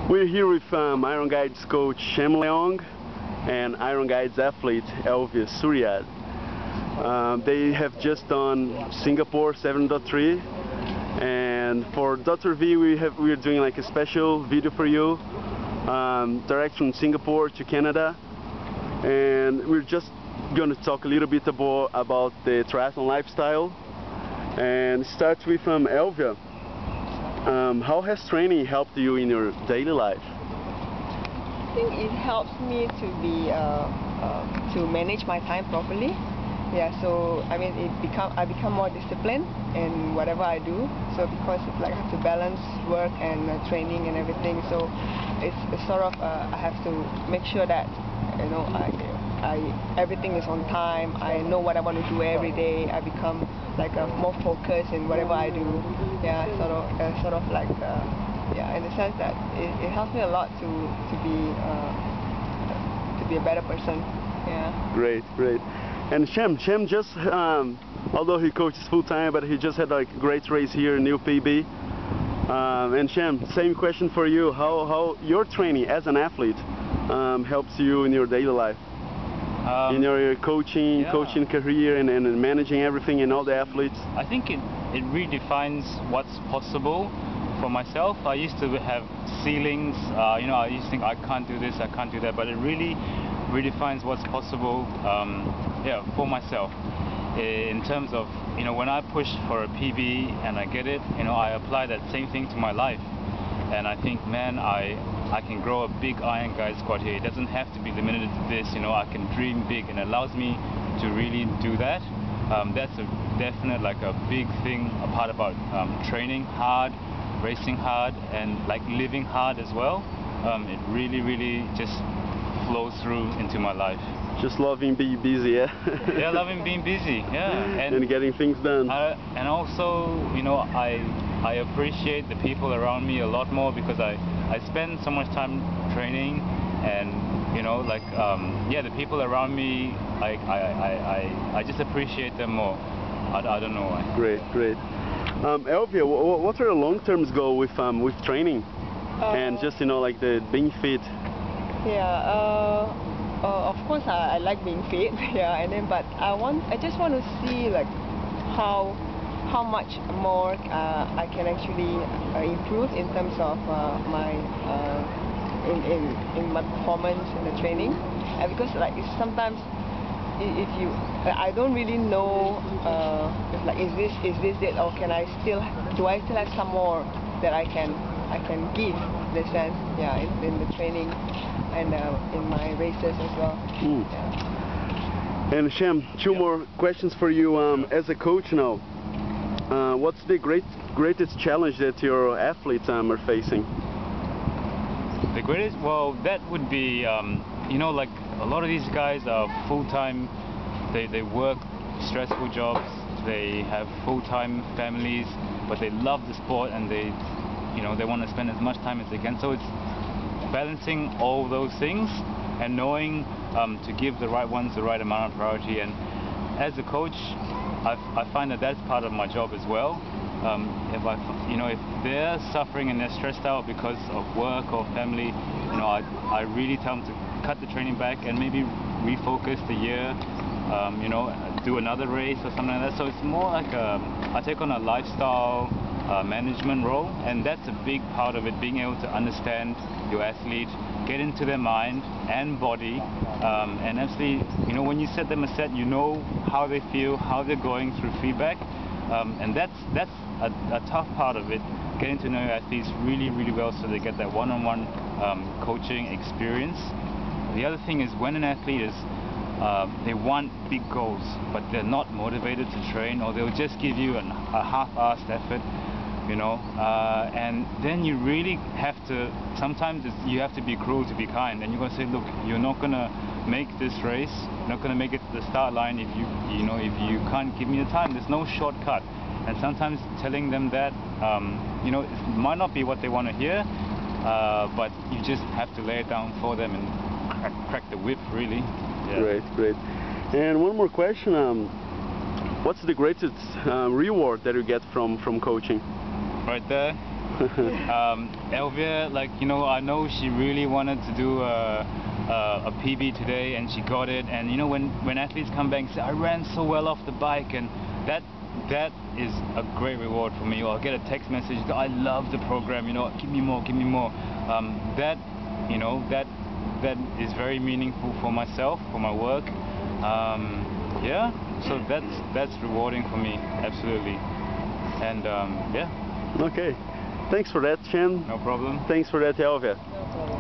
We're here with Iron Guides Coach Shem Leong and Iron Guides athlete Elvia Suryadi. They have just done Singapore 7.3, and for Dr. V we're doing like a special video for you, direct from Singapore to Canada, and we're just going to talk a little bit about the triathlon lifestyle, and start with Elvia. How has training helped you in your daily life? I think it helps me to be to manage my time properly. Yeah, so I mean, I become more disciplined in whatever I do. So because it's like I have to balance work and training and everything. So it's sort of I have to make sure that everything is on time. I know what I want to do every day. I become like more focused in whatever I do. Yeah, sort of like yeah, in the sense that it helps me a lot to be a better person. Yeah. Great. And Shem just although he coaches full time, but he just had like a great race here, new PB. And Shem, same question for you. How your training as an athlete helps you in your daily life? In your coaching career and managing everything and all the athletes? I think it redefines what's possible for myself. I used to have ceilings, I used to think I can't do this, I can't do that, but it really redefines what's possible for myself. In terms of, when I push for a PB and I get it, I apply that same thing to my life. And I think, man, I can grow a big Iron Guide squad here. It doesn't have to be limited to this, I can dream big, and it allows me to really do that. That's a definite, like a big thing, a part about training hard, racing hard, and like living hard as well. It really just flows through into my life. Just loving being busy, yeah? Yeah, loving being busy, yeah. And getting things done. And also, I appreciate the people around me a lot more, because I spend so much time training, and the people around me, I just appreciate them more. I don't know why. Great. Elvia, what are the long-term goals with training and just like the being fit? Yeah, of course I like being fit. Yeah, and then but I just want to see like how much more I can actually improve in terms of my in my performance in the training, because like sometimes if I don't really know if like is this it, or do I still have some more that I can give, in the sense, yeah, in the training and in my races as well. Yeah. And Shem, two more questions for you. As a coach now, what's the greatest challenge that your athletes are facing? The greatest, well, that would be, like a lot of these guys are full-time, they work stressful jobs, they have full-time families, but they love the sport, and they want to spend as much time as they can. So it's balancing all those things and knowing to give the right ones the right amount of priority. And as a coach, I find that that's part of my job as well. If they're suffering and they're stressed out because of work or family, I really tell them to cut the training back and maybe refocus the year, do another race or something like that. So it's more like I take on a lifestyle management role, and that's a big part of it, being able to understand your athlete, get into their mind and body, and actually, when you set them a set, how they feel, how they're going through feedback, and that's a tough part of it, getting to know your athletes really well, so they get that one-on-one coaching experience. The other thing is, when an athlete is they want big goals, but they're not motivated to train, or they'll just give you a half-assed effort, and then you really have to, sometimes you have to be cruel to be kind, and you're going to say, look, you're not going to make this race, you're not going to make it to the start line if you can't give me the time. There's no shortcut. And sometimes telling them that, it might not be what they want to hear, but you just have to lay it down for them and crack the whip, really. Yeah. Great. And one more question, what's the greatest reward that you get from coaching? Right there, Elvia, like, you know, I know she really wanted to do a PB today, and she got it. And you know, when athletes come back and say, I ran so well off the bike, and that is a great reward for me. Or I'll get a text message, I love the program, you know, give me more, give me more. That, you know, that is very meaningful for myself, for my work. Yeah, so that's rewarding for me, absolutely. And yeah. Okay, thanks for that, Shem. No problem. Thanks for that, Elvia. No problem.